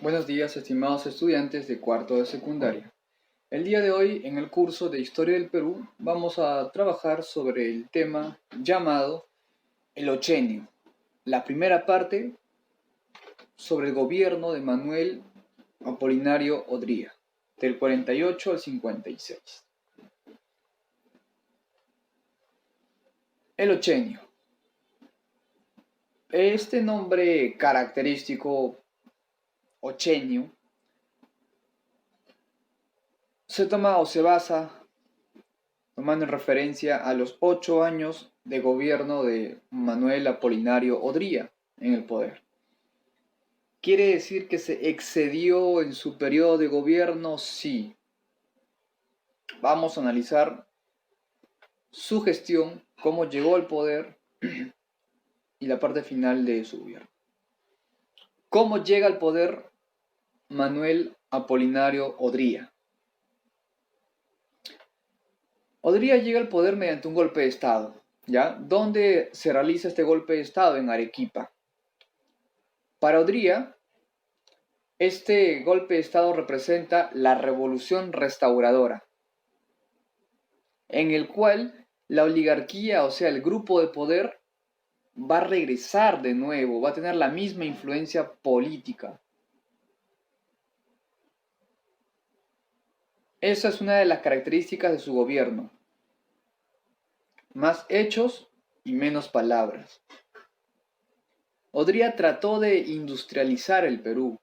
Buenos días, estimados estudiantes de cuarto de secundaria. El día de hoy, en el curso de Historia del Perú, vamos a trabajar sobre el tema llamado el Ochenio. La primera parte sobre el gobierno de Manuel Apolinario Odría, del 48 al 56. El Ochenio. Este nombre característico, Ochenio, se toma o se basa tomando en referencia a los 8 años de gobierno de Manuel Apolinario Odría en el poder. ¿Quiere decir que se excedió en su periodo de gobierno? Sí. Vamos a analizar su gestión, cómo llegó al poder y la parte final de su gobierno. ¿Cómo llega al poder Manuel Apolinario Odría? Odría llega al poder mediante un golpe de Estado, ¿ya? ¿Dónde se realiza este golpe de Estado? En Arequipa. Para Odría, este golpe de Estado representa la revolución restauradora, en el cual la oligarquía, o sea, el grupo de poder, va a regresar de nuevo, va a tener la misma influencia política. Esa es una de las características de su gobierno. Más hechos y menos palabras. Odría trató de industrializar el Perú,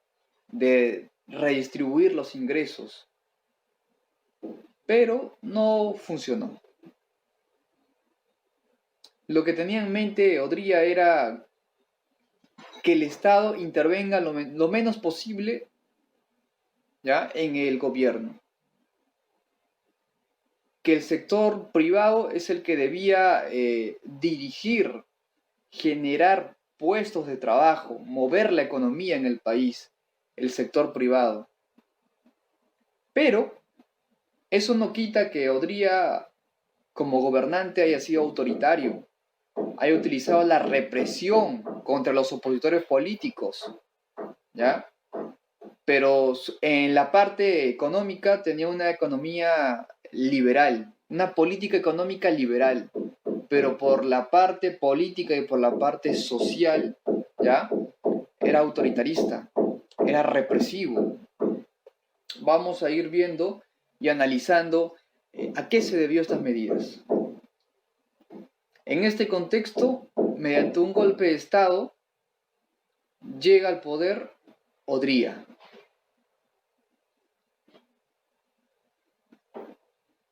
de redistribuir los ingresos, pero no funcionó. Lo que tenía en mente Odría era que el Estado intervenga lo menos posible, ¿ya?, en el gobierno. Que el sector privado es el que debía dirigir, generar puestos de trabajo, mover la economía en el país, el sector privado. Pero eso no quita que Odría, como gobernante, haya sido autoritario, haya utilizado la represión contra los opositores políticos, ¿ya? Pero en la parte económica tenía una economía liberal, una política económica liberal, pero por la parte política y por la parte social, ¿ya?, era autoritarista, era represivo. Vamos a ir viendo y analizando a qué se debió estas medidas. En este contexto, mediante un golpe de Estado, llega al poder Odría.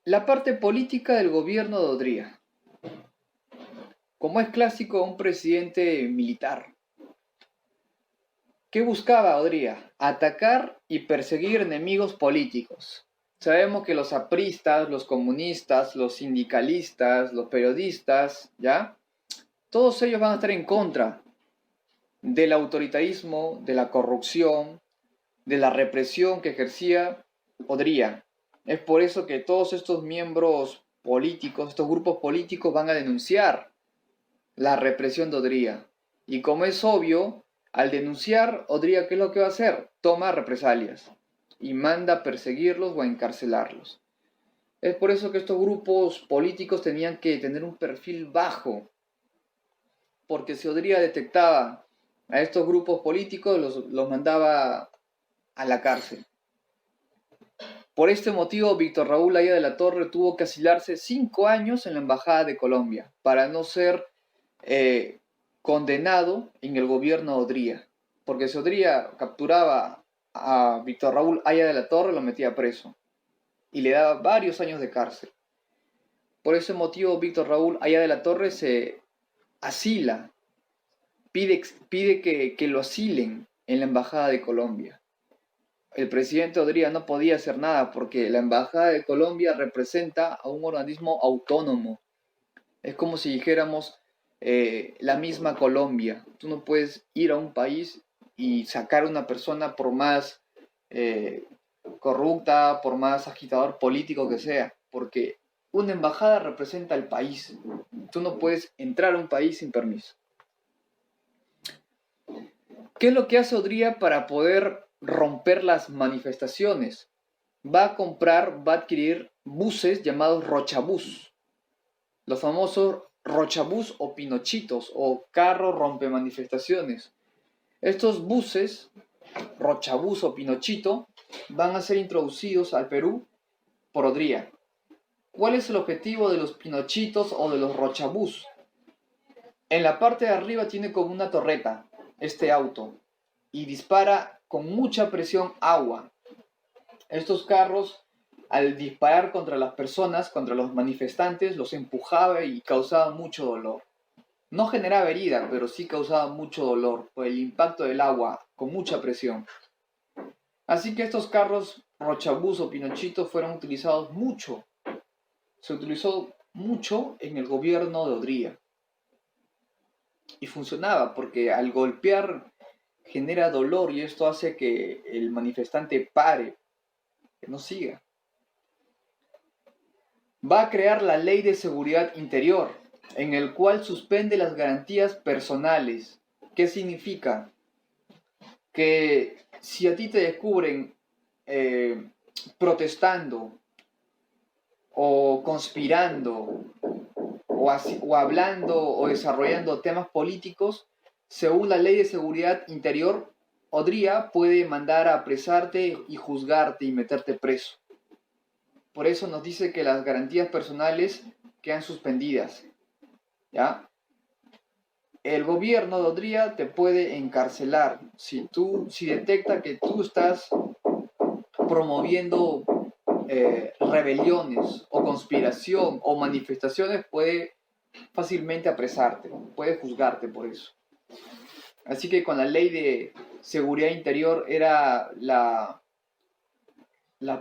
La parte política del gobierno de Odría. Como es clásico, un presidente militar. ¿Qué buscaba Odría? Atacar y perseguir enemigos políticos. Sabemos que los apristas, los comunistas, los sindicalistas, los periodistas, ¿ya?, todos ellos van a estar en contra del autoritarismo, de la corrupción, de la represión que ejercía Odría. Es por eso que todos estos miembros políticos, estos grupos políticos van a denunciar la represión de Odría. Y como es obvio, al denunciar, Odría, ¿qué es lo que va a hacer? Toma represalias y manda a perseguirlos o a encarcelarlos. Es por eso que estos grupos políticos tenían que tener un perfil bajo, porque si Odría detectaba a estos grupos políticos, los mandaba a la cárcel. Por este motivo, Víctor Raúl Haya de la Torre tuvo que asilarse 5 años en la Embajada de Colombia para no ser condenado en el gobierno de Odría. Porque si Odría capturaba a Víctor Raúl Haya de la Torre, lo metía preso y le daba varios años de cárcel. Por ese motivo, Víctor Raúl Haya de la Torre se asila, pide que lo asilen en la Embajada de Colombia. El presidente Odría no podía hacer nada porque la Embajada de Colombia representa a un organismo autónomo. Es como si dijéramos la misma Colombia. Tú no puedes ir a un país y sacar a una persona por más corrupta, por más agitador político que sea, porque una embajada representa al país. Tú no puedes entrar a un país sin permiso. ¿Qué es lo que hace Odría para poder romper las manifestaciones. Va a adquirir buses llamados rochabús, los famosos rochabús o pinochitos o carro rompe manifestaciones. Estos buses, rochabús o pinochito, van a ser introducidos al Perú por Odría. ¿Cuál es el objetivo de los pinochitos o de los rochabús? En la parte de arriba tiene como una torreta este auto y dispara con mucha presión agua. Estos carros, al disparar contra las personas, contra los manifestantes, los empujaba y causaba mucho dolor. No generaba herida, pero sí causaba mucho dolor por el impacto del agua con mucha presión. Así que estos carros rochabús o pinochito fueron utilizados mucho. Se utilizó mucho en el gobierno de Odría. Y funcionaba porque al golpear genera dolor y esto hace que el manifestante pare, que no siga. Va a crear la Ley de Seguridad Interior, en el cual suspende las garantías personales. ¿Qué significa? Que si a ti te descubren protestando o conspirando o hablando o desarrollando temas políticos, según la Ley de Seguridad Interior, Odría puede mandar a apresarte y juzgarte y meterte preso. Por eso nos dice que las garantías personales quedan suspendidas, ¿ya? El gobierno de Odría te puede encarcelar si detecta que tú estás promoviendo rebeliones o conspiración o manifestaciones, puede fácilmente apresarte, puede juzgarte por eso. Así que con la Ley de Seguridad Interior era la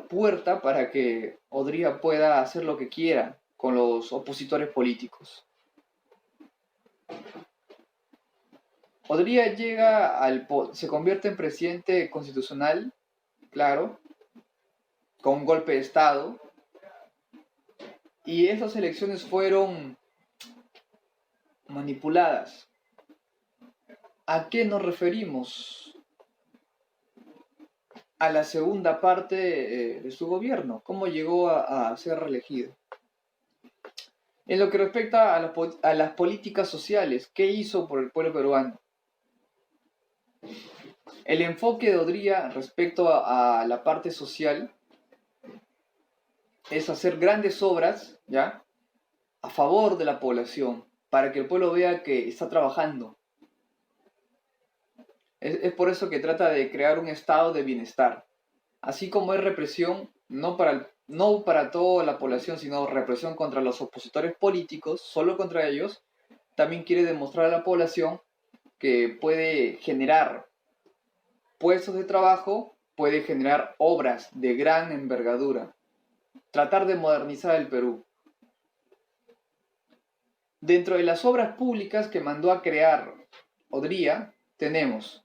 puerta para que Odría pueda hacer lo que quiera con los opositores políticos. Odría se convierte en presidente constitucional, claro, con un golpe de Estado, y esas elecciones fueron manipuladas. ¿A qué nos referimos? A la segunda parte de su gobierno, cómo llegó a ser reelegido. En lo que respecta a las políticas sociales, ¿qué hizo por el pueblo peruano? El enfoque de Odría respecto a la parte social es hacer grandes obras, ¿ya?, a favor de la población, para que el pueblo vea que está trabajando. Es por eso que trata de crear un estado de bienestar. Así como hay represión, no para toda la población, sino represión contra los opositores políticos, solo contra ellos, también quiere demostrar a la población que puede generar puestos de trabajo, puede generar obras de gran envergadura. Tratar de modernizar el Perú. Dentro de las obras públicas que mandó a crear Odría, tenemos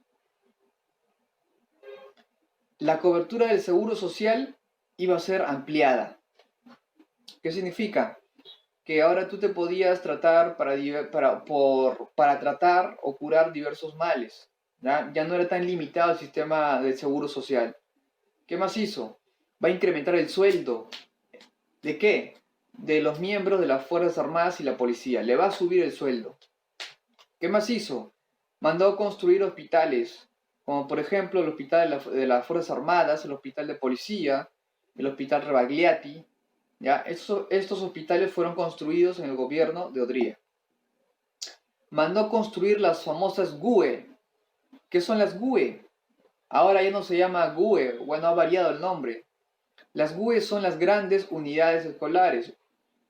la cobertura del seguro social iba a ser ampliada. ¿Qué significa? Que ahora tú te podías tratar para tratar o curar diversos males. Ya no era tan limitado el sistema del seguro social. ¿Qué más hizo? Va a incrementar el sueldo. ¿De qué? De los miembros de las Fuerzas Armadas y la policía. Le va a subir el sueldo. ¿Qué más hizo? Mandó a construir hospitales, como por ejemplo el hospital de las Fuerzas Armadas, el hospital de policía, el hospital Rebagliati. ¿Ya? Estos hospitales fueron construidos en el gobierno de Odría. Mandó construir las famosas GUE. ¿Qué son las GUE? Ahora ya no se llama GUE, bueno, ha variado el nombre. Las GUE son las grandes unidades escolares,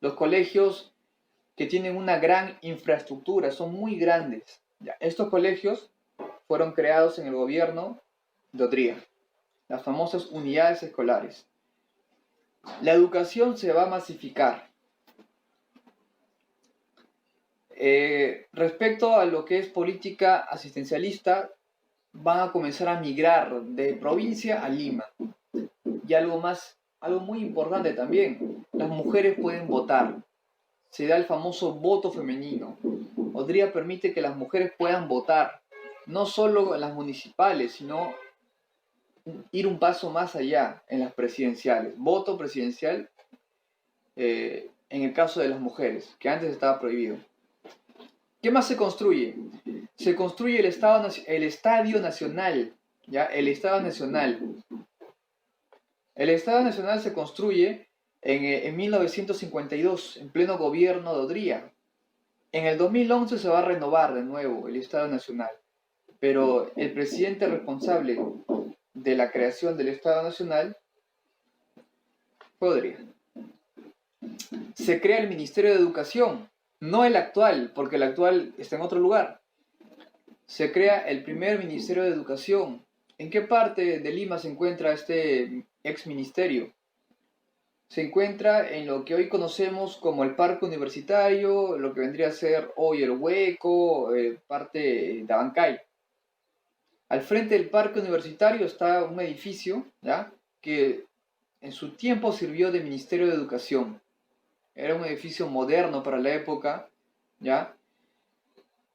los colegios que tienen una gran infraestructura, son muy grandes. ¿Ya? Estos colegios fueron creados en el gobierno de Odría, las famosas unidades escolares. La educación se va a masificar. Respecto a lo que es política asistencialista, van a comenzar a migrar de provincia a Lima. Y algo muy importante también, las mujeres pueden votar. Se da el famoso voto femenino. Odría permite que las mujeres puedan votar, no solo en las municipales, sino ir un paso más allá en las presidenciales. Voto presidencial en el caso de las mujeres, que antes estaba prohibido. ¿Qué más se construye? Se construye el Estadio Nacional, ¿ya? El Estadio Nacional. El Estadio Nacional se construye en 1952, en pleno gobierno de Odría. En el 2011 se va a renovar de nuevo el Estadio Nacional, pero el presidente responsable de la creación del Estadio Nacional fue Odría. Se crea el Ministerio de Educación, no el actual, porque el actual está en otro lugar. Se crea el primer Ministerio de Educación. ¿En qué parte de Lima se encuentra este ex ministerio? Se encuentra en lo que hoy conocemos como el Parque Universitario, lo que vendría a ser hoy el Hueco, parte de Abancay. Al frente del Parque Universitario está un edificio, ¿ya?, que en su tiempo sirvió de Ministerio de Educación. Era un edificio moderno para la época, ¿ya?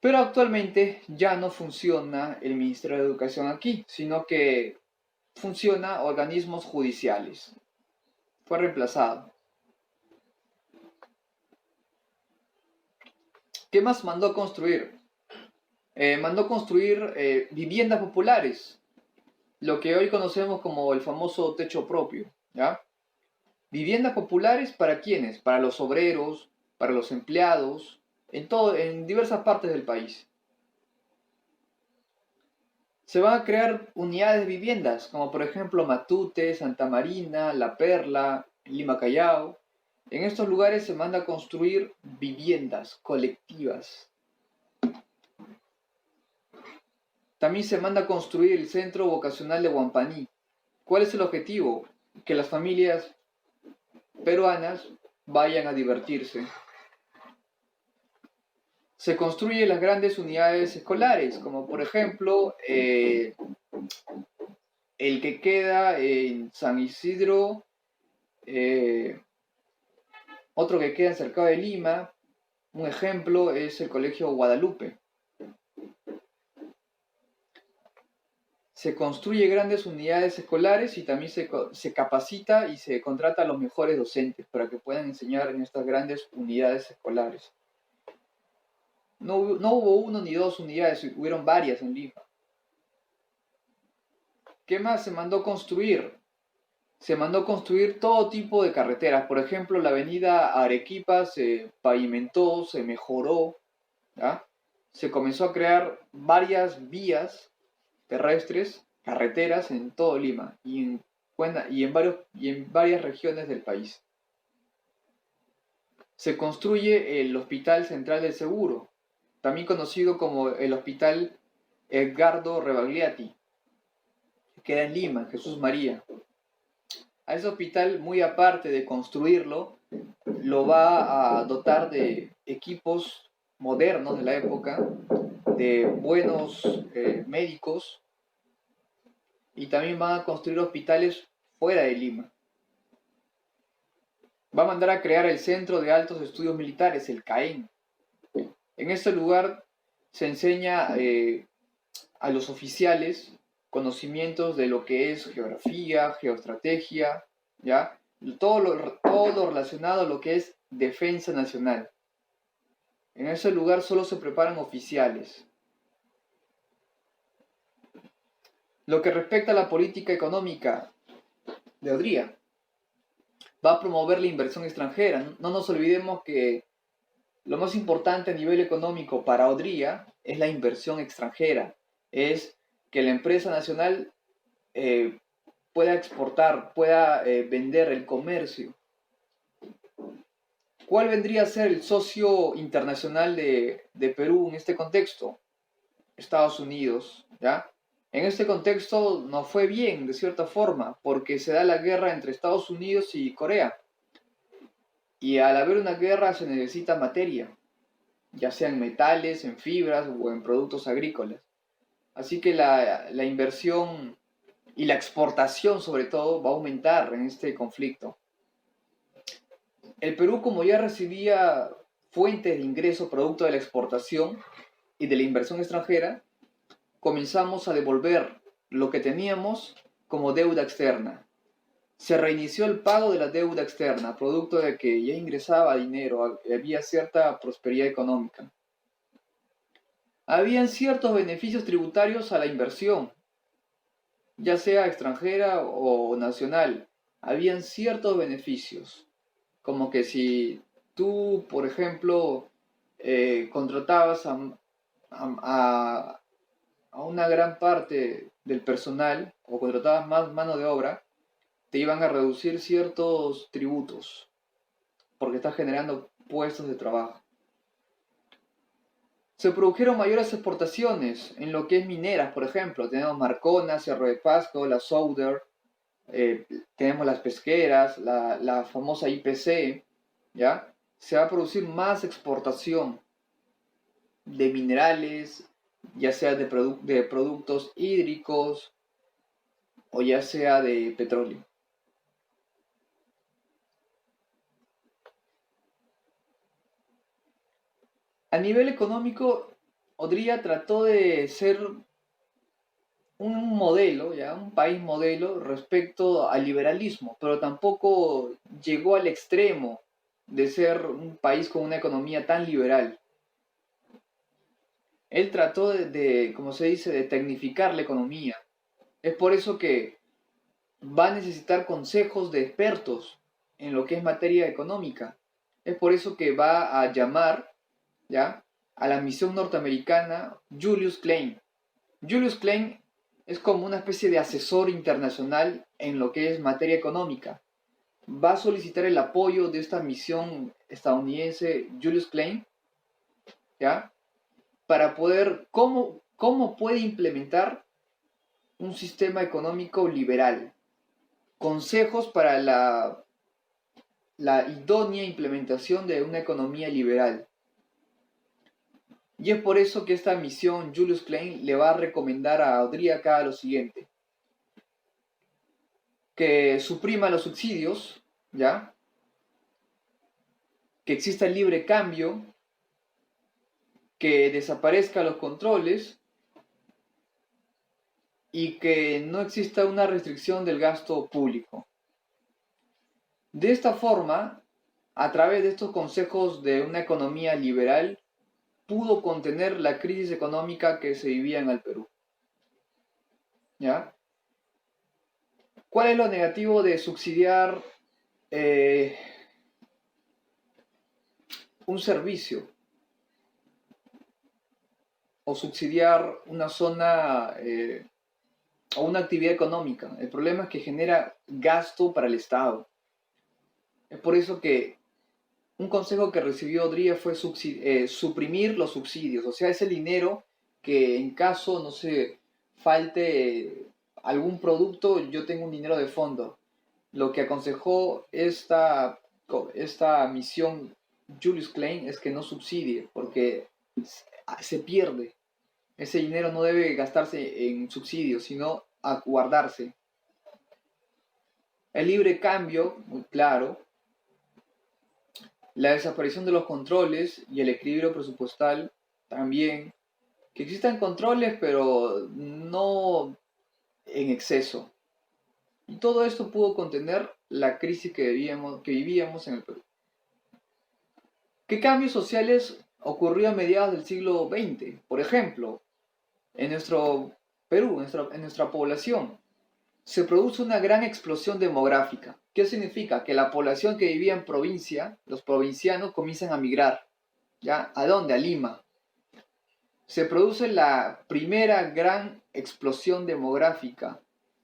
Pero actualmente ya no funciona el Ministerio de Educación aquí, sino que funciona organismos judiciales. Fue reemplazado. ¿Qué más mandó construir? Mandó construir viviendas populares, lo que hoy conocemos como el famoso techo propio, ¿ya? Viviendas populares ¿para quiénes? Para los obreros, para los empleados, en diversas partes del país. Se van a crear unidades de viviendas, como por ejemplo Matute, Santa Marina, La Perla, Lima Callao. En estos lugares se manda a construir viviendas colectivas. También se manda a construir el Centro Vocacional de Huampaní. ¿Cuál es el objetivo? Que las familias peruanas vayan a divertirse. Se construyen las grandes unidades escolares, como por ejemplo el que queda en San Isidro, otro que queda en Cercado de Lima. Un ejemplo es el Colegio Guadalupe. Se construye grandes unidades escolares y también se capacita y se contrata a los mejores docentes para que puedan enseñar en estas grandes unidades escolares. No hubo uno ni dos unidades, hubieron varias en Lima. ¿Qué más se mandó construir? Se mandó construir todo tipo de carreteras. Por ejemplo, la avenida Arequipa se pavimentó, se mejoró, ¿ya? Se comenzó a crear varias vías terrestres, carreteras en todo Lima y en varias regiones del país. Se construye el Hospital Central del Seguro, también conocido como el Hospital Edgardo Rebagliati, que queda en Lima, Jesús María. A ese hospital, muy aparte de construirlo, lo va a dotar de equipos modernos de la época, de buenos médicos, y también van a construir hospitales fuera de Lima. Va a mandar a crear el Centro de Altos Estudios Militares, el CAEM. En este lugar se enseña a los oficiales conocimientos de lo que es geografía, geoestrategia, ¿ya? Todo lo relacionado a lo que es defensa nacional. En ese lugar solo se preparan oficiales. Lo que respecta a la política económica de Odría, va a promover la inversión extranjera. No nos olvidemos que lo más importante a nivel económico para Odría es la inversión extranjera. Es que la empresa nacional pueda exportar, pueda vender, el comercio. ¿Cuál vendría a ser el socio internacional de Perú en este contexto? Estados Unidos, ¿ya? En este contexto no fue bien, de cierta forma, porque se da la guerra entre Estados Unidos y Corea. Y al haber una guerra se necesita materia, ya sea en metales, en fibras o en productos agrícolas. Así que la inversión y la exportación, sobre todo, va a aumentar en este conflicto. El Perú, como ya recibía fuentes de ingreso producto de la exportación y de la inversión extranjera, comenzamos a devolver lo que teníamos como deuda externa. Se reinició el pago de la deuda externa, producto de que ya ingresaba dinero, había cierta prosperidad económica. Habían ciertos beneficios tributarios a la inversión, ya sea extranjera o nacional. Habían ciertos beneficios, como que si tú, por ejemplo, contratabas a una gran parte del personal o contratabas más mano de obra, te iban a reducir ciertos tributos, porque estás generando puestos de trabajo. Se produjeron mayores exportaciones en lo que es mineras, por ejemplo. Tenemos Marcona, Cerro de Pasco, la Souder, tenemos las pesqueras, la famosa IPC, ¿ya? Se va a producir más exportación de minerales, ya sea de productos hídricos o ya sea de petróleo. A nivel económico, Odría trató de ser un modelo, ya, un país modelo respecto al liberalismo, pero tampoco llegó al extremo de ser un país con una economía tan liberal. Él trató como se dice, de tecnificar la economía. Es por eso que va a necesitar consejos de expertos en lo que es materia económica. Es por eso que va a llamar, ¿ya?, a la misión norteamericana Julius Klein. Julius Klein es como una especie de asesor internacional en lo que es materia económica. Va a solicitar el apoyo de esta misión estadounidense Julius Klein, ¿ya?, para poder, cómo puede implementar un sistema económico liberal. Consejos para la idónea implementación de una economía liberal. Y es por eso que esta misión Julius Klein le va a recomendar a Odría lo siguiente: que suprima los subsidios, ¿ya?, que exista el libre cambio, que desaparezcan los controles y que no exista una restricción del gasto público. De esta forma, a través de estos consejos de una economía liberal, pudo contener la crisis económica que se vivía en el Perú. ¿Ya? ¿Cuál es lo negativo de subsidiar un servicio o subsidiar una zona o una actividad económica? El problema es que genera gasto para el Estado. Es por eso que un consejo que recibió Odría fue suprimir los subsidios, o sea, ese dinero que en caso, no sé, falte algún producto, yo tengo un dinero de fondo. Lo que aconsejó esta misión Julius Klein es que no subsidie, porque se pierde. Ese dinero no debe gastarse en subsidios, sino a guardarse. El libre cambio, muy claro. La desaparición de los controles y el equilibrio presupuestal también. Que existan controles, pero no en exceso. Y todo esto pudo contener la crisis que vivíamos en el Perú. ¿Qué cambios sociales ocurrió a mediados del siglo XX? Por ejemplo, en nuestro Perú, en nuestra población, se produce una gran explosión demográfica. ¿Qué significa? Que la población que vivía en provincia, los provincianos comienzan a migrar. ¿Ya? ¿A dónde? A Lima. Se produce la primera gran explosión demográfica.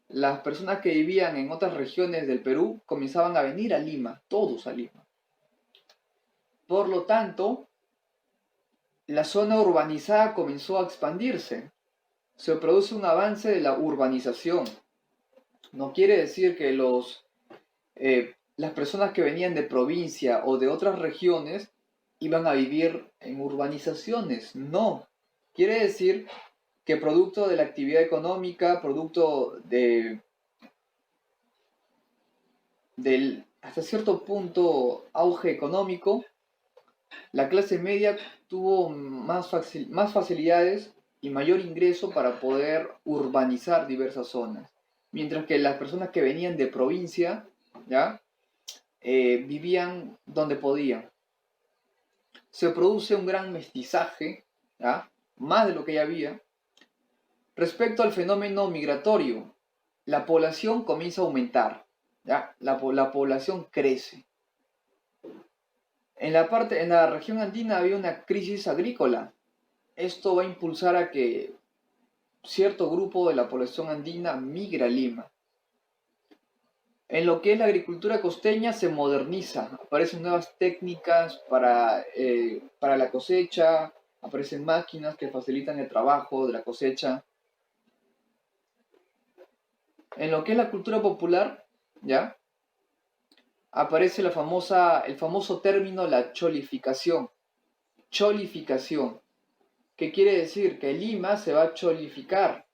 Las personas que vivían en otras regiones del Perú comenzaban a venir a Lima, todos a Lima. Por lo tanto, la zona urbanizada comenzó a expandirse. Se produce un avance de la urbanización. No quiere decir que las personas que venían de provincia o de otras regiones iban a vivir en urbanizaciones. No. Quiere decir que producto de la actividad económica, producto del hasta cierto punto auge económico, la clase media tuvo más facilidades y mayor ingreso para poder urbanizar diversas zonas. mientras que las personas que venían de provincia, ¿ya? Vivían donde podían. Se produce un gran mestizaje, ¿ya? Más de lo que ya había. Respecto al fenómeno migratorio, la población comienza a aumentar, ¿ya? La población crece. En la región andina había una crisis agrícola. Esto va a impulsar a que cierto grupo de la población andina migre a Lima. En lo que es la agricultura costeña se moderniza, aparecen nuevas técnicas para la cosecha, aparecen máquinas que facilitan el trabajo de la cosecha. En lo que es la cultura popular, ¿ya? Aparece el famoso término la cholificación. Cholificación. ¿Qué quiere decir? Que Lima se va a cholificar.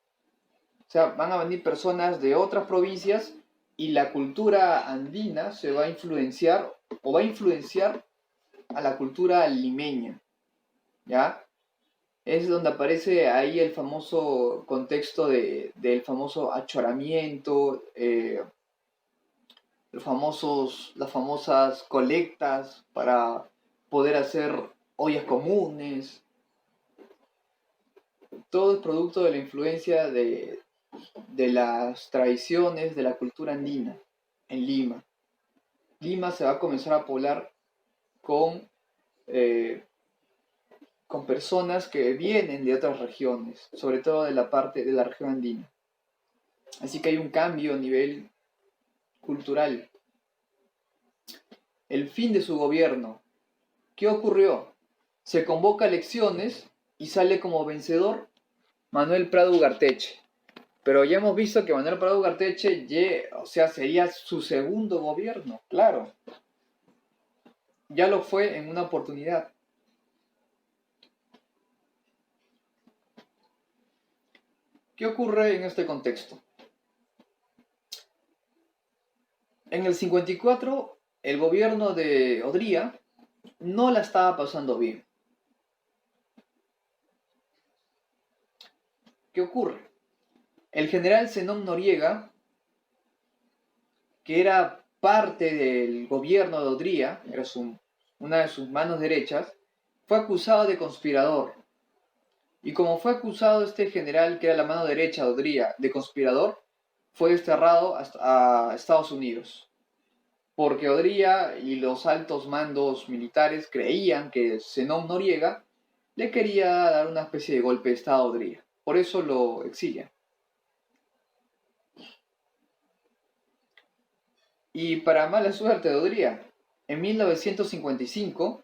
O sea, van a venir personas de otras provincias y la cultura andina se va a influenciar o va a influenciar a la cultura limeña, ¿ya? Es donde aparece ahí el famoso contexto del famoso achoramiento, las famosas colectas para poder hacer ollas comunes. Todo es producto de la influencia de las tradiciones de la cultura andina en Lima. Lima se va a comenzar a poblar eh, con personas que vienen de otras regiones, sobre todo de la parte de la región andina. Así que hay un cambio a nivel cultural. El fin de su gobierno. ¿Qué ocurrió? Se convoca elecciones y sale como vencedor Manuel Prado Ugarteche. Pero ya hemos visto que Manuel Prado Ugarteche, sería su segundo gobierno, claro. Ya lo fue en una oportunidad. ¿Qué ocurre en este contexto? En el 54, el gobierno de Odría no la estaba pasando bien. ¿Qué ocurre? El general Zenón Noriega, que era parte del gobierno de Odría, era una de sus manos derechas, fue acusado de conspirador. Y como fue acusado este general, que era la mano derecha de Odría, de conspirador, fue desterrado a Estados Unidos. Porque Odría y los altos mandos militares creían que Zenón Noriega le quería dar una especie de golpe de estado a Odría. Por eso lo exilian. Y para mala suerte de Odría, en 1955,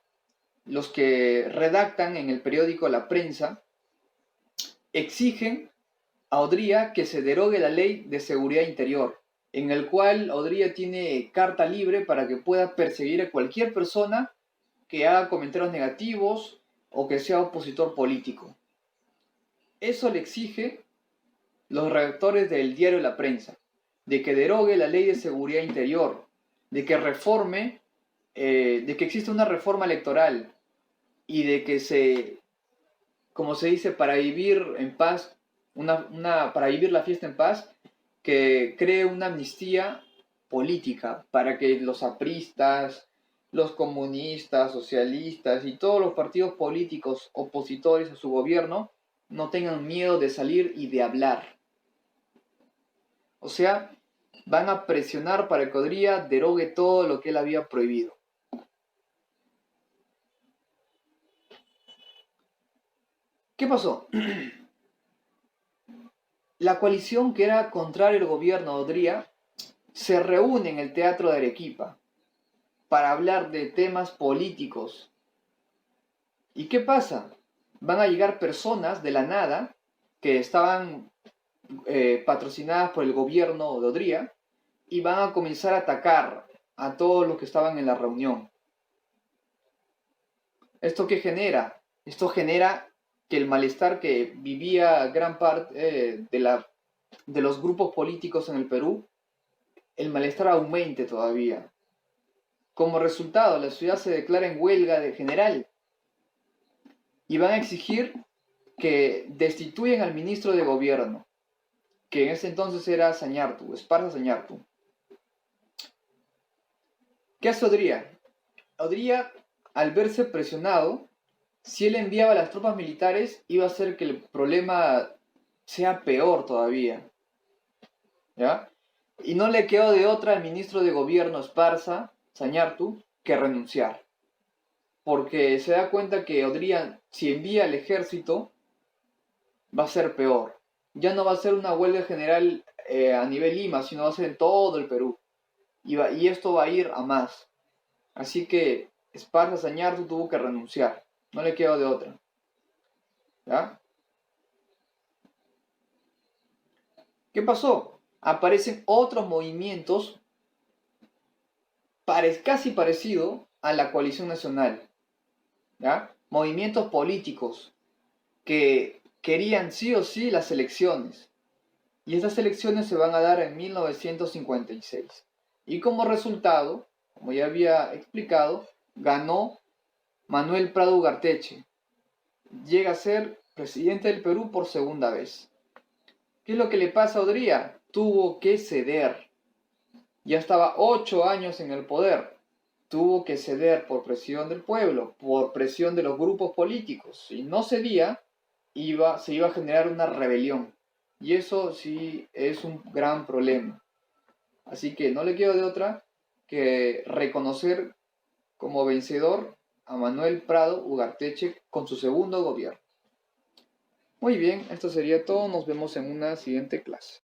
los que redactan en el periódico La Prensa exigen a Odría que se derogue la ley de seguridad interior, en el cual Odría tiene carta libre para que pueda perseguir a cualquier persona que haga comentarios negativos o que sea opositor político. Eso le exige los redactores del diario La Prensa, de que derogue la ley de seguridad interior, de que reforme, de que exista una reforma electoral y de que como se dice, para vivir en paz, para vivir la fiesta en paz, que cree una amnistía política para que los apristas, los comunistas, socialistas y todos los partidos políticos opositores a su gobierno no tengan miedo de salir y de hablar. O sea, van a presionar para que Odría derogue todo lo que él había prohibido. ¿Qué pasó? La coalición que era contraria al gobierno de Odría se reúne en el Teatro de Arequipa para hablar de temas políticos. ¿Y qué pasa? Van a llegar personas de la nada que estaban patrocinadas por el gobierno de Odría y van a comenzar a atacar a todos los que estaban en la reunión. ¿Esto qué genera? Esto genera que el malestar que vivía gran parte de los grupos políticos en el Perú, el malestar aumente todavía. Como resultado, la ciudad se declara en huelga de general y van a exigir que destituyan al ministro de gobierno. que en ese entonces era Zañartu, Esparza Zañartu. ¿Qué hace Odría? Odría, al verse presionado, si él enviaba a las tropas militares, iba a hacer que el problema sea peor todavía, ¿ya? Y no le quedó de otra al ministro de gobierno Esparza, Zañartu, que renunciar. Porque se da cuenta que Odría, si envía al ejército, va a ser peor. Ya no va a ser una huelga general a nivel Lima, sino va a ser en todo el Perú. Y esto va a ir a más. Así que Esparza Zañartu tuvo que renunciar. No le quedó de otra. ¿Ya? ¿Qué pasó? Aparecen otros movimientos casi parecido a la coalición nacional. ¿Ya? Movimientos políticos que querían sí o sí las elecciones. Y estas elecciones se van a dar en 1956. Y como resultado, como ya había explicado, ganó Manuel Prado Ugarteche. Llega a ser presidente del Perú por segunda vez. ¿Qué es lo que le pasa a Odría? Tuvo que ceder. Ya estaba 8 años en el poder. Tuvo que ceder por presión del pueblo, por presión de los grupos políticos. Si no cedía, se iba a generar una rebelión. Y eso sí es un gran problema. Así que no le quedo de otra que reconocer como vencedor a Manuel Prado Ugarteche con su segundo gobierno. Muy bien, esto sería todo. Nos vemos en una siguiente clase.